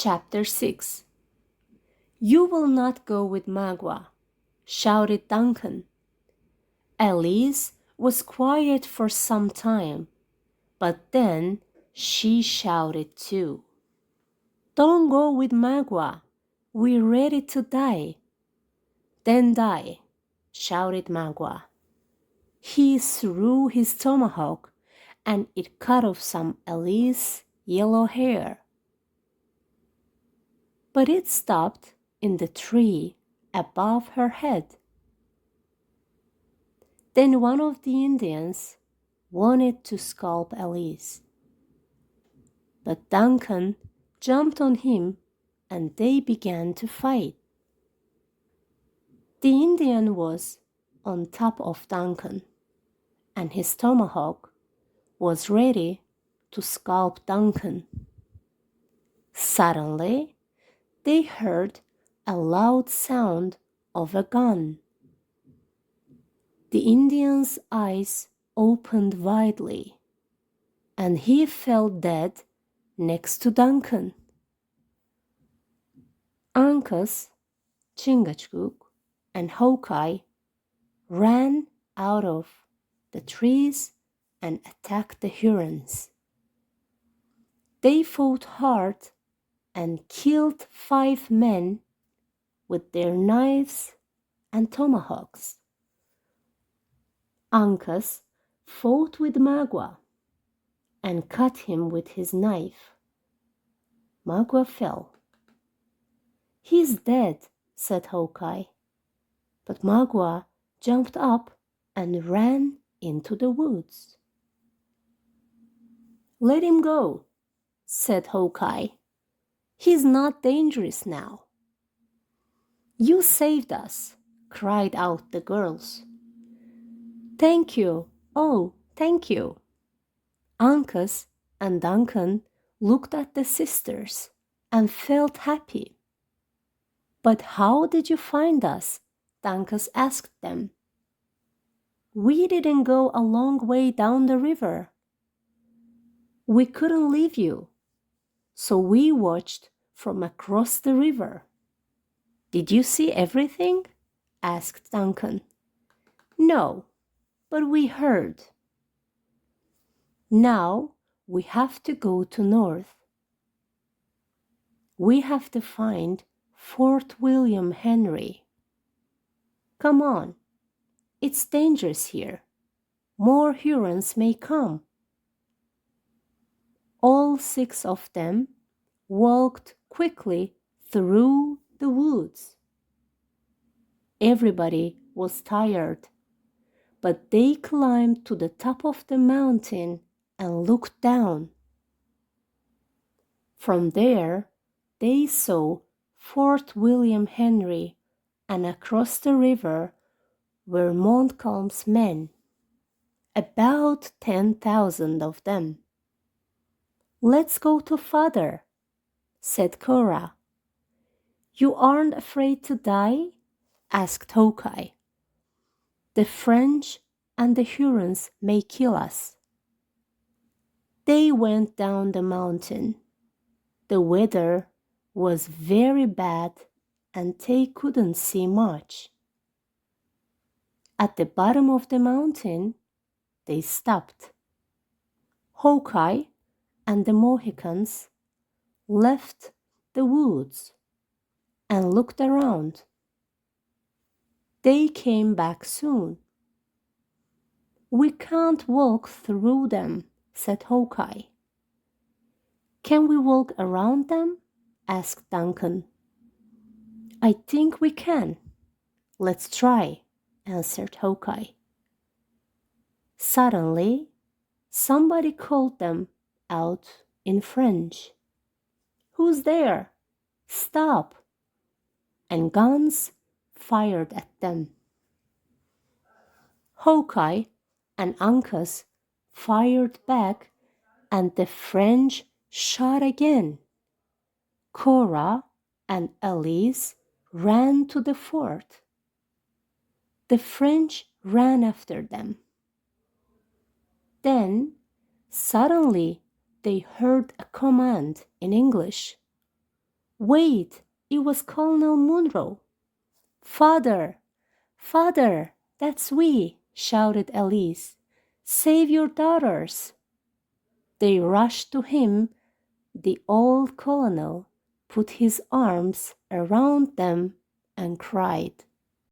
Chapter 6. "You will not go with Magua," shouted Duncan. Alice was quiet for some time, but then she shouted too. "Don't go with Magua. We're ready to die." "Then die," shouted Magua. He threw his tomahawk, and it cut off some Alice's yellow hair. But it stopped in the tree above her head. Then one of the Indians wanted to scalp Alice, but Duncan jumped on him and they began to fight. The Indian was on top of Duncan, and his tomahawk was ready to scalp Duncan. Suddenly, they heard a loud sound of a gun. The Indian's eyes opened widely, and he fell dead next to Duncan. Uncas, Çinqaçquk, and Hawkeye ran out of the trees and attacked the Hurons. They fought hard and killed 5 men with their knives and tomahawks. Uncas fought with Magua and cut him with his knife. Magua fell. "He's dead," said Hawkeye, but Magua jumped up and ran into the woods. "Let him go," said Hawkeye. "He's not dangerous now." "You saved us," cried out the girls. "Thank you, oh, thank you." Uncas and Duncan looked at the sisters and felt happy. "But how did you find us?" Uncas asked them. "We didn't go a long way down the river. We couldn't leave you, so we watched from across the river." "Did you see everything?" asked Duncan. "No, but we heard." "Now we have to go to north. We have to find Fort William Henry. Come on, it's dangerous here. More Hurons may come." All 6 of them walked quickly through the woods. Everybody was tired, but they climbed to the top of the mountain and looked down. From there, they saw Fort William Henry, and across the river were Montcalm's men, about 10,000 of them. "Let's go to father," said Cora. "You aren't afraid to die?" asked Hawkeye. "The French and the Hurons may kill us." They went down the mountain. The weather was very bad and they couldn't see much. At the bottom of the mountain, they stopped. Hawkeye and the Mohicans left the woods and looked around. They came back soon. "We can't walk through them," said Hawkeye. "Can we walk around them?" asked Duncan. "I think we can. Let's try," answered Hawkeye. Suddenly, somebody called them out in French. "Who's there? Stop!" And guns fired at them. Hawkeye and Uncas fired back, and the French shot again. Cora and Alice ran to the fort. The French ran after them. Then, suddenly, they heard a command in English. Wait, it was Colonel Munro. Father, father, that's we, shouted Alice. Save your daughters. They rushed to him. The old colonel put his arms around them and cried,